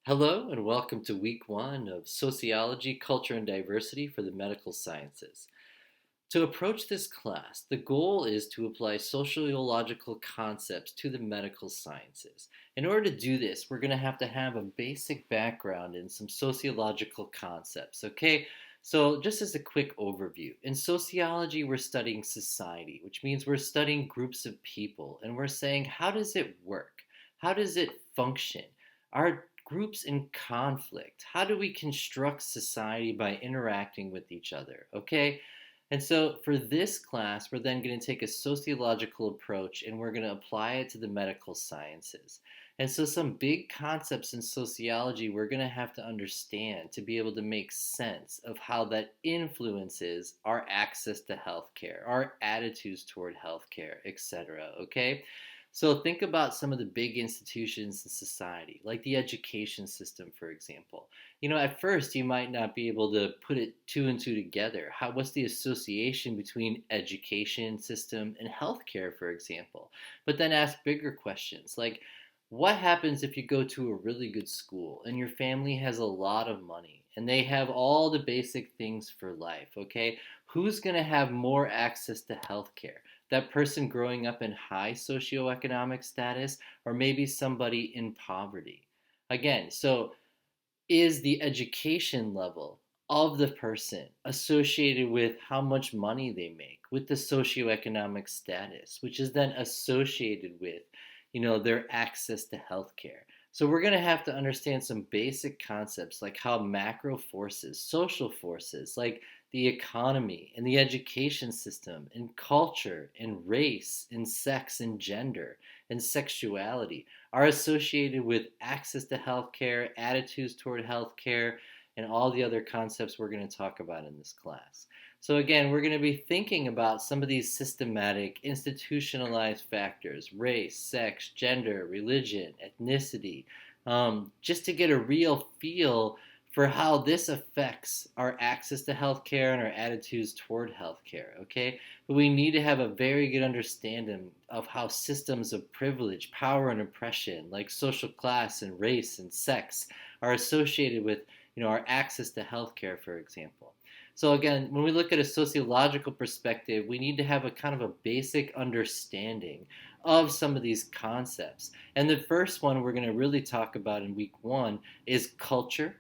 Hello, and welcome to week one of Sociology, Culture, and Diversity for the Medical Sciences. To approach this class, the goal is to apply sociological concepts to the medical sciences. In order to do this, we're going to have a basic background in some sociological concepts, okay? So, just as a quick overview, in sociology, we're studying society, which means we're studying groups of people, and we're saying, how does it work? How does it function? Are groups in conflict? How do we construct society by interacting with each other? Okay, and so for this class, we're then going to take a sociological approach and we're going to apply it to the medical sciences. And so some big concepts in sociology we're going to have to understand to be able to make sense of how that influences our access to healthcare, our attitudes toward healthcare, etc. Okay? So think about some of the big institutions in society, like the education system, for example. At first you might not be able to put it two and two together. What's the association between education system and healthcare, for example? But then ask bigger questions like, what happens if you go to a really good school and your family has a lot of money and they have all the basic things for life, okay? Who's going to have more access to healthcare? That person growing up in high socioeconomic status or maybe somebody in poverty? Again, so is the education level of the person associated with how much money they make, with the socioeconomic status, which is then associated with, their access to healthcare. So we're going to have to understand some basic concepts like how macro forces, social forces like the economy and the education system and culture and race and sex and gender and sexuality are associated with access to healthcare, attitudes toward healthcare, and all the other concepts we're going to talk about in this class. So, again, we're going to be thinking about some of these systematic, institutionalized factors: race, sex, gender, religion, ethnicity, just to get a real feel for how this affects our access to healthcare and our attitudes toward healthcare, okay? But we need to have a very good understanding of how systems of privilege, power, and oppression, like social class and race and sex, are associated with, our access to healthcare, for example. So again, when we look at a sociological perspective, we need to have a kind of a basic understanding of some of these concepts. And the first one we're going to really talk about in week one is culture.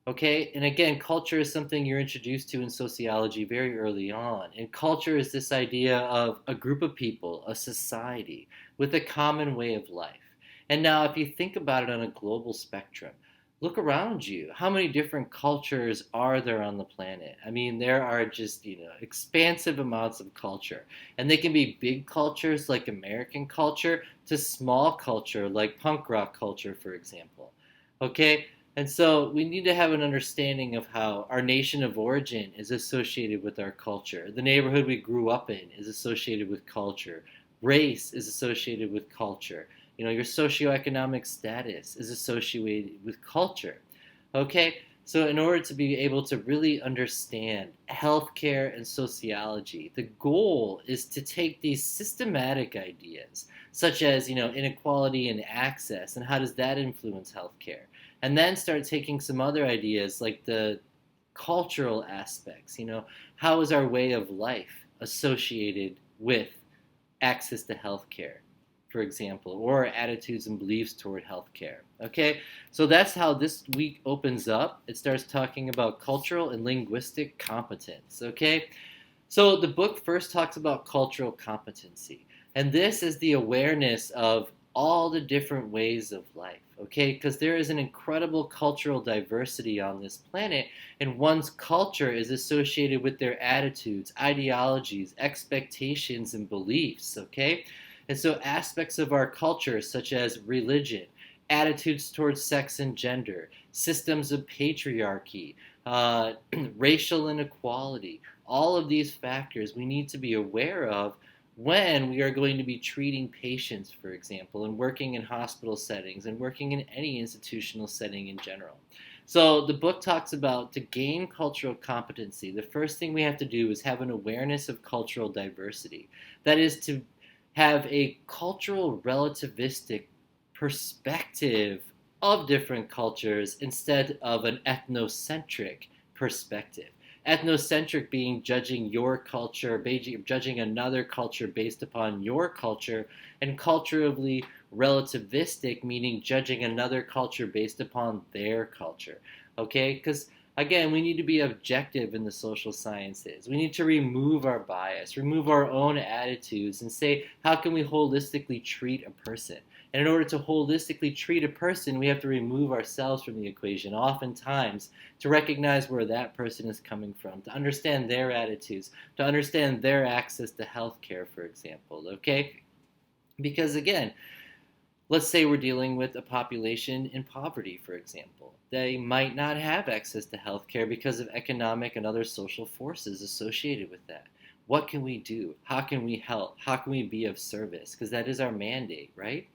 Okay, and again, culture is something you're introduced to in sociology very early on. And culture is this idea of a group of people, a society, with a common way of life. And now, if you think about it on a global spectrum, look around you. How many different cultures are there on the planet? I mean, there are just, expansive amounts of culture. And they can be big cultures like American culture to small culture like punk rock culture, for example. Okay, and so we need to have an understanding of how our nation of origin is associated with our culture. The neighborhood we grew up in is associated with culture. Race is associated with culture. Your socioeconomic status is associated with culture. Okay? So in order to be able to really understand healthcare and sociology, the goal is to take these systematic ideas, such as, inequality and access, and how does that influence healthcare? And then start taking some other ideas like the cultural aspects. How is our way of life associated with access to healthcare, for example, or attitudes and beliefs toward healthcare? Okay, so that's how this week opens up. It starts talking about cultural and linguistic competence. Okay, so the book first talks about cultural competency, and this is the awareness of all the different ways of life, okay? Because there is an incredible cultural diversity on this planet, and one's culture is associated with their attitudes, ideologies, expectations, and beliefs, okay? And so aspects of our culture, such as religion, attitudes towards sex and gender, systems of patriarchy, racial inequality, all of these factors we need to be aware of when we are going to be treating patients, for example, and working in hospital settings and working in any institutional setting in general. So the book talks about, to gain cultural competency, the first thing we have to do is have an awareness of cultural diversity. That is to have a cultural relativistic perspective of different cultures instead of an ethnocentric perspective. Ethnocentric being judging your culture, judging another culture based upon your culture, and culturally relativistic meaning judging another culture based upon their culture. Okay? Because again, we need to be objective in the social sciences. We need to remove our bias, remove our own attitudes, and say, how can we holistically treat a person? And in order to holistically treat a person, we have to remove ourselves from the equation, oftentimes, to recognize where that person is coming from, to understand their attitudes, to understand their access to healthcare, for example. Okay? Because again, let's say we're dealing with a population in poverty, for example. They might not have access to healthcare because of economic and other social forces associated with that. What can we do? How can we help? How can we be of service? Because that is our mandate, right?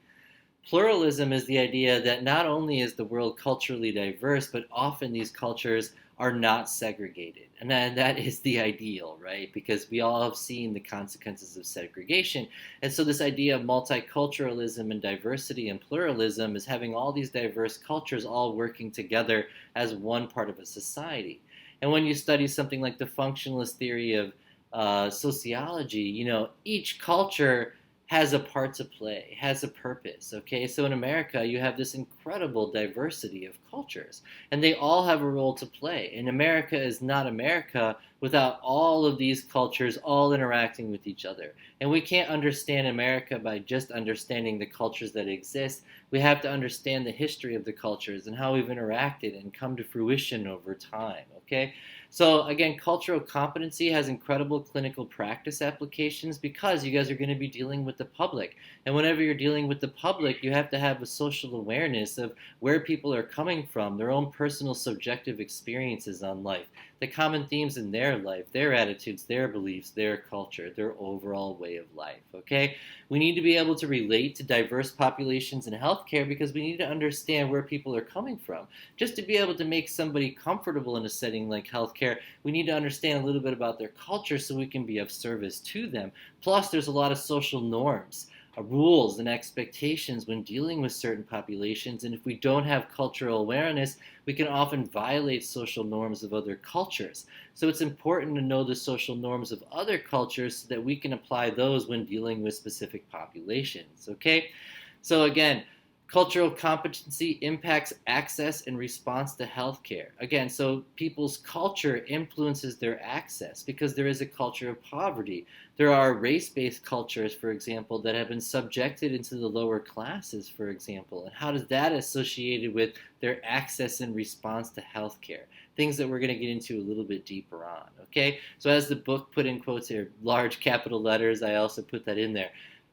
Pluralism is the idea that not only is the world culturally diverse, but often these cultures are not segregated. And that is the ideal, right? Because we all have seen the consequences of segregation. And so, this idea of multiculturalism and diversity and pluralism is having all these diverse cultures all working together as one part of a society. And when you study something like the functionalist theory of sociology, each culture has a part to play, has a purpose. Okay, so in America, you have this incredible diversity of cultures, and they all have a role to play. And America is not America without all of these cultures all interacting with each other. And we can't understand America by just understanding the cultures that exist. We have to understand the history of the cultures and how we've interacted and come to fruition over time. Okay, so again, cultural competency has incredible clinical practice applications because you guys are going to be dealing with the public. And whenever you're dealing with the public, you have to have a social awareness of where people are coming from, their own personal subjective experiences on life, the common themes in their life, their attitudes, their beliefs, their culture, their overall way of life. Okay? We need to be able to relate to diverse populations in healthcare because we need to understand where people are coming from. Just to be able to make somebody comfortable in a setting like healthcare, we need to understand a little bit about their culture so we can be of service to them. Plus, there's a lot of social norms, rules, and expectations when dealing with certain populations. And if we don't have cultural awareness, we can often violate social norms of other cultures. So it's important to know the social norms of other cultures so that we can apply those when dealing with specific populations. Okay? So again, cultural competency impacts access and response to healthcare. Again, so people's culture influences their access because there is a culture of poverty. There are race-based cultures, for example, that have been subjected into the lower classes, for example. And how does that associated with their access and response to healthcare? Things that we're going to get into a little bit deeper on. Okay, so as the book put in quotes here, large capital letters, I also put that in there.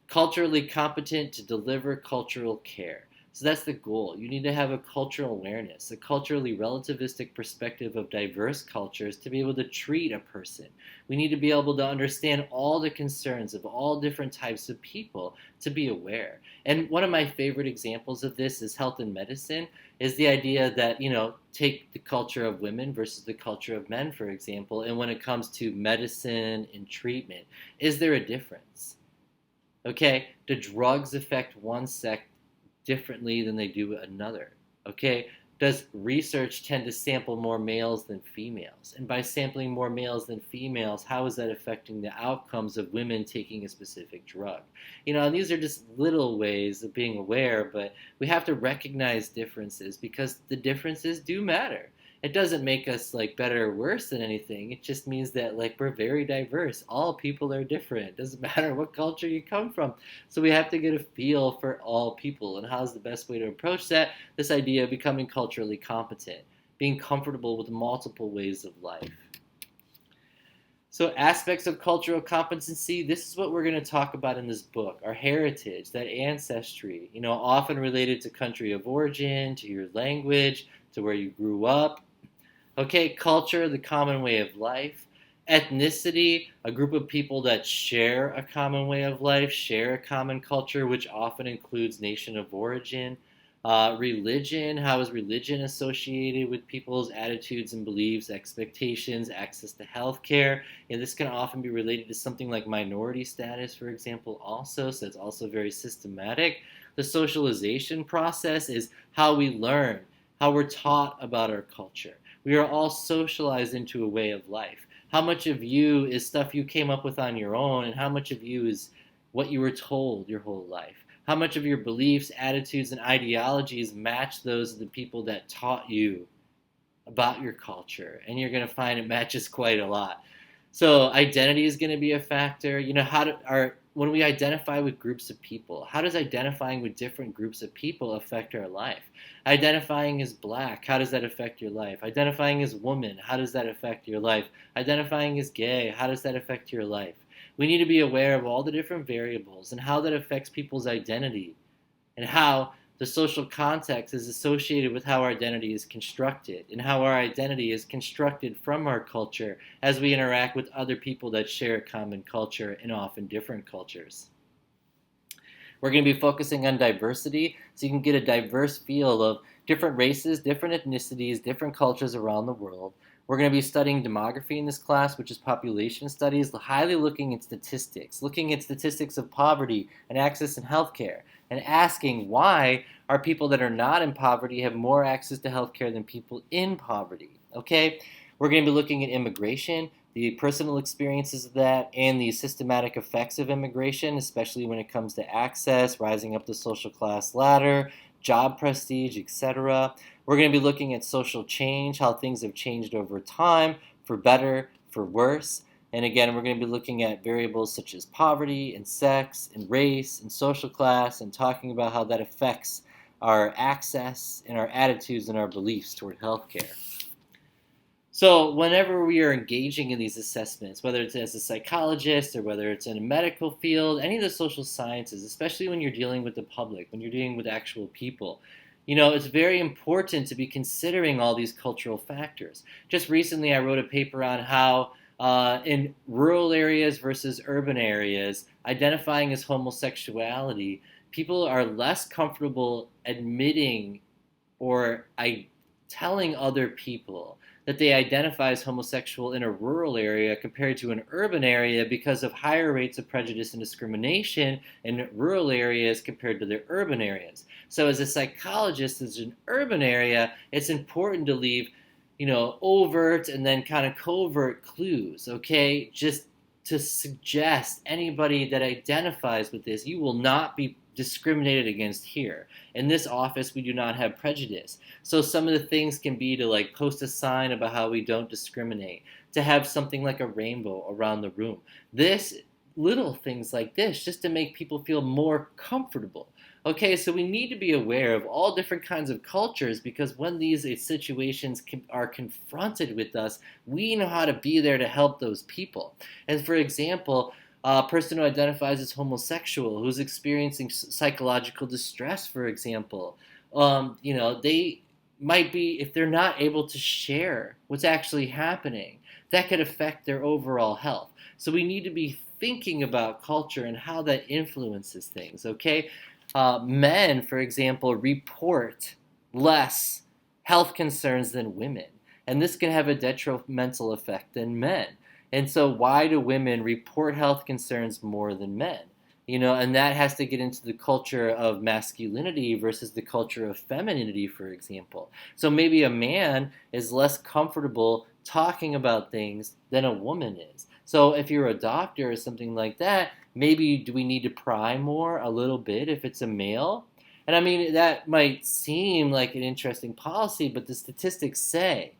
Culturally competent to deliver cultural care. So that's the goal. You need to have a cultural awareness, a culturally relativistic perspective of diverse cultures to be able to treat a person. We need to be able to understand all the concerns of all different types of people to be aware. And one of my favorite examples of this is health and medicine, is the idea that, take the culture of women versus the culture of men, for example, and when it comes to medicine and treatment, is there a difference? Okay, do drugs affect one sex differently than they do another? Okay, does research tend to sample more males than females? And by sampling more males than females, how is that affecting the outcomes of women taking a specific drug? And these are just little ways of being aware, but we have to recognize differences because the differences do matter. It doesn't make us like better or worse than anything. It just means that like we're very diverse. All people are different. It doesn't matter what culture you come from. So we have to get a feel for all people. And how's the best way to approach that? This idea of becoming culturally competent, being comfortable with multiple ways of life. So aspects of cultural competency, this is what we're going to talk about in this book. Our heritage, that ancestry, often related to country of origin, to your language, to where you grew up. Okay, culture, the common way of life. Ethnicity, a group of people that share a common way of life, share a common culture, which often includes nation of origin. Religion, how is religion associated with people's attitudes and beliefs, expectations, access to healthcare? And this can often be related to something like minority status, for example, also, so it's also very systematic. The socialization process is how we learn, how we're taught about our culture. We are all socialized into a way of life. How much of you is stuff you came up with on your own, and how much of you is what you were told your whole life? How much of your beliefs, attitudes, and ideologies match those of the people that taught you about your culture? And you're going to find it matches quite a lot. So identity is going to be a factor. When we identify with groups of people, how does identifying with different groups of people affect our life? Identifying as black, how does that affect your life? Identifying as woman, how does that affect your life? Identifying as gay, how does that affect your life? We need to be aware of all the different variables and how that affects people's identity, and how the social context is associated with how our identity is constructed, and how our identity is constructed from our culture as we interact with other people that share a common culture and often different cultures. We're going to be focusing on diversity so you can get a diverse feel of different races, different ethnicities, different cultures around the world. We're going to be studying demography in this class, which is population studies, highly looking at statistics of poverty and access in healthcare, and asking why are people that are not in poverty have more access to healthcare than people in poverty. Okay? We're going to be looking at immigration, the personal experiences of that, and the systematic effects of immigration, especially when it comes to access, rising up the social class ladder, job prestige, etc. We're going to be looking at social change, how things have changed over time, for better, for worse. And again, we're going to be looking at variables such as poverty and sex and race and social class, and talking about how that affects our access and our attitudes and our beliefs toward healthcare. So whenever we are engaging in these assessments, whether it's as a psychologist or whether it's in a medical field, any of the social sciences, especially when you're dealing with the public, when you're dealing with actual people, it's very important to be considering all these cultural factors. Just recently, I wrote a paper on how in rural areas versus urban areas, identifying as homosexuality, people are less comfortable admitting or telling other people that they identify as homosexual in a rural area compared to an urban area because of higher rates of prejudice and discrimination in rural areas compared to their urban areas. So as a psychologist, as an urban area, it's important to leave, overt and then kind of covert clues, okay? Just to suggest anybody that identifies with this, you will not be discriminated against here. In this office, we do not have prejudice. So some of the things can be to post a sign about how we don't discriminate, to have something like a rainbow around the room. Little things like this, just to make people feel more comfortable. Okay, so we need to be aware of all different kinds of cultures, because when these situations are confronted with us, we know how to be there to help those people. And for example, a person who identifies as homosexual, who's experiencing psychological distress, for example, they might be, if they're not able to share what's actually happening, that could affect their overall health. So we need to be thinking about culture and how that influences things, okay? Men, for example, report less health concerns than women, and this can have a detrimental effect than men. And so why do women report health concerns more than men? And that has to get into the culture of masculinity versus the culture of femininity, for example. So maybe a man is less comfortable talking about things than a woman is. So if you're a doctor or something like that, maybe do we need to pry more a little bit if it's a male? And I mean, that might seem like an interesting policy, but the statistics say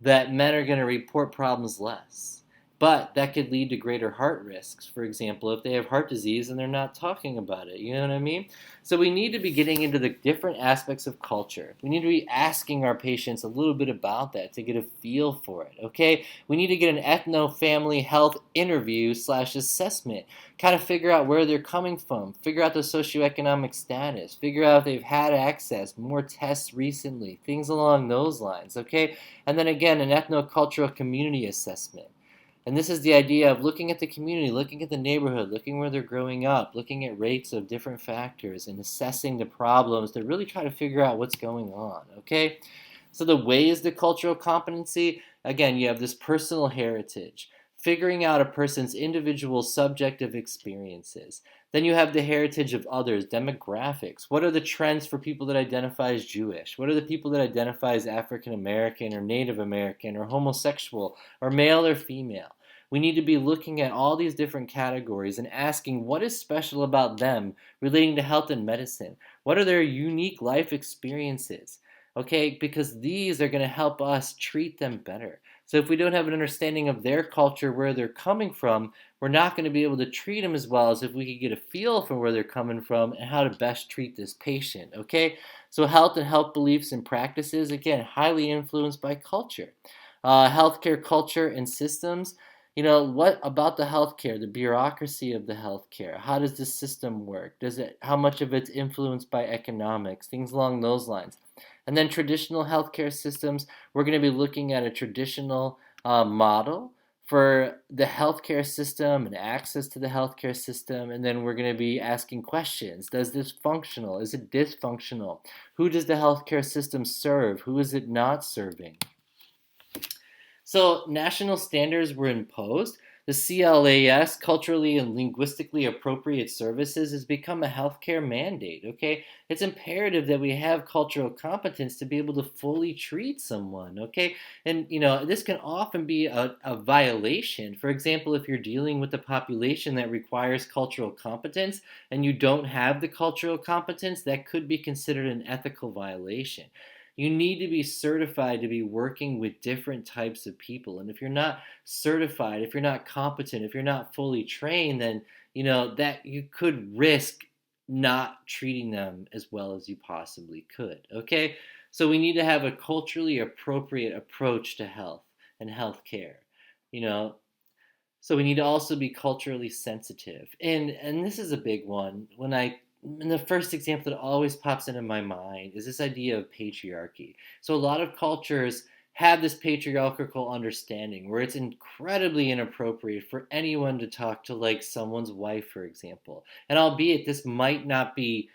that men are going to report problems less. But that could lead to greater heart risks, for example, if they have heart disease and they're not talking about it. You know what I mean? So we need to be getting into the different aspects of culture. We need to be asking our patients a little bit about that to get a feel for it, okay? We need to get an ethno-family health interview / assessment, kind of figure out where they're coming from, figure out their socioeconomic status, figure out if they've had access, more tests recently, things along those lines, okay? And then again, an ethno-cultural community assessment. And this is the idea of looking at the community, looking at the neighborhood, looking where they're growing up, looking at rates of different factors and assessing the problems to really try to figure out what's going on, okay? So the ways to cultural competency, again, you have this personal heritage, figuring out a person's individual subjective experiences. Then you have the heritage of others, demographics. What are the trends for people that identify as Jewish? What are the people that identify as African American or Native American or homosexual or male or female? We need to be looking at all these different categories and asking what is special about them relating to health and medicine. What are their unique life experiences? Okay, because these are going to help us treat them better. So if we don't have an understanding of their culture, where they're coming from, we're not going to be able to treat them as well as if we could get a feel for where they're coming from and how to best treat this patient. Okay, so health and health beliefs and practices, again, highly influenced by culture. Healthcare culture and systems. What about the healthcare, the bureaucracy of the healthcare? How does the system work? How much of it's influenced by economics? Things along those lines. And then traditional healthcare systems, we're going to be looking at a traditional model for the healthcare system and access to the healthcare system. And then we're going to be asking questions. Does this functional? Is it dysfunctional? Who does the healthcare system serve? Who is it not serving? So national standards were imposed. The CLAS, culturally and linguistically appropriate services, has become a healthcare mandate. Okay, it's imperative that we have cultural competence to be able to fully treat someone. Okay, and this can often be a violation. For example, if you're dealing with a population that requires cultural competence and you don't have the cultural competence, that could be considered an ethical violation. You need to be certified to be working with different types of people. And if you're not certified, if you're not competent, if you're not fully trained, then that you could risk not treating them as well as you possibly could. Okay? So we need to have a culturally appropriate approach to health and healthcare. You know, so we need to also be culturally sensitive. And this is a big one. And the first example that always pops into my mind is this idea of patriarchy. So a lot of cultures have this patriarchal understanding where it's incredibly inappropriate for anyone to talk to like someone's wife, for example. And albeit this might not be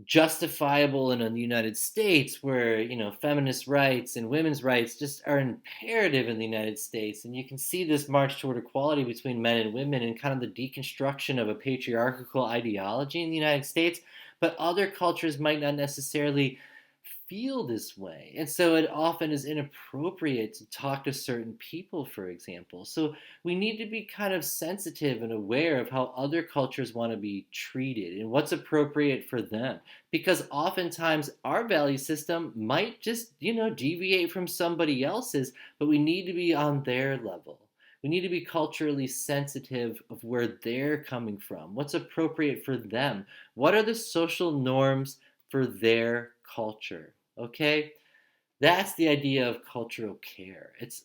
justifiable in the United States, where feminist rights and women's rights just are imperative in the United States, and you can see this march toward equality between men and women and kind of the deconstruction of a patriarchal ideology in the United States. But other cultures might not necessarily feel this way, and so it often is inappropriate to talk to certain people, for example. So we need to be kind of sensitive and aware of how other cultures want to be treated and what's appropriate for them, because oftentimes our value system might just deviate from somebody else's, but we need to be on their level. We need to be culturally sensitive of where they're coming from, what's appropriate for them, what are the social norms for their culture. Okay, that's the idea of cultural care. It's,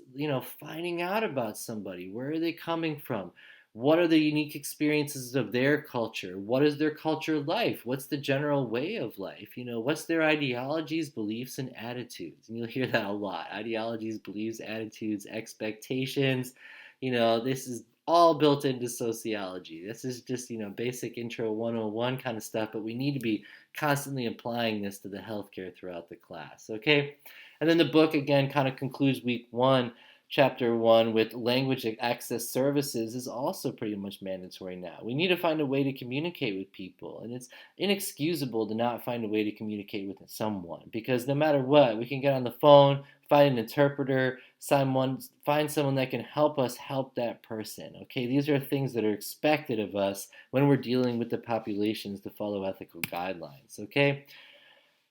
finding out about somebody. Where are they coming from? What are the unique experiences of their culture? What is their culture life? What's the general way of life? What's their ideologies, beliefs, and attitudes? And you'll hear that a lot. Ideologies, beliefs, attitudes, expectations. This is all built into sociology. This is just, basic intro 101 kind of stuff, but we need to be constantly applying this to the healthcare throughout the class. Okay? And then the book again kind of concludes week 1, chapter 1 with language access services is also pretty much mandatory now. We need to find a way to communicate with people, and it's inexcusable to not find a way to communicate with someone, because no matter what, we can get on the phone, find an interpreter, find someone that can help us help that person. Okay, these are things that are expected of us when we're dealing with the populations to follow ethical guidelines. Okay.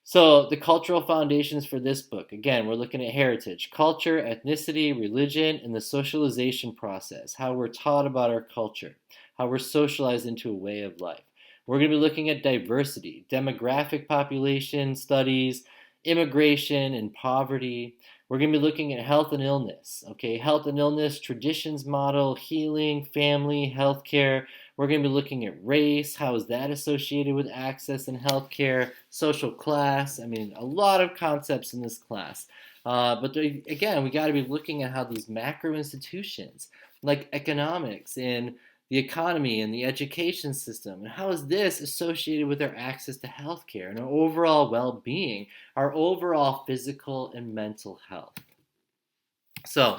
So the cultural foundations for this book, again, we're looking at heritage, culture, ethnicity, religion, and the socialization process, how we're taught about our culture, how we're socialized into a way of life. We're going to be looking at diversity, demographic population studies, immigration and poverty. We're going to be looking at health and illness, okay, health and illness, traditions model, healing, family, healthcare. We're going to be looking at race. How is that associated with access and healthcare? Social class. I mean, a lot of concepts in this class. Again, we got to be looking at how these macro institutions, like economics and the economy and the education system, and how is this associated with our access to healthcare and our overall well-being, our overall physical and mental health. So,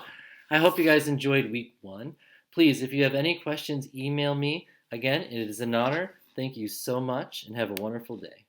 I hope you guys enjoyed week 1. Please, if you have any questions, email me. Again, it is an honor Thank you so much and have a wonderful day.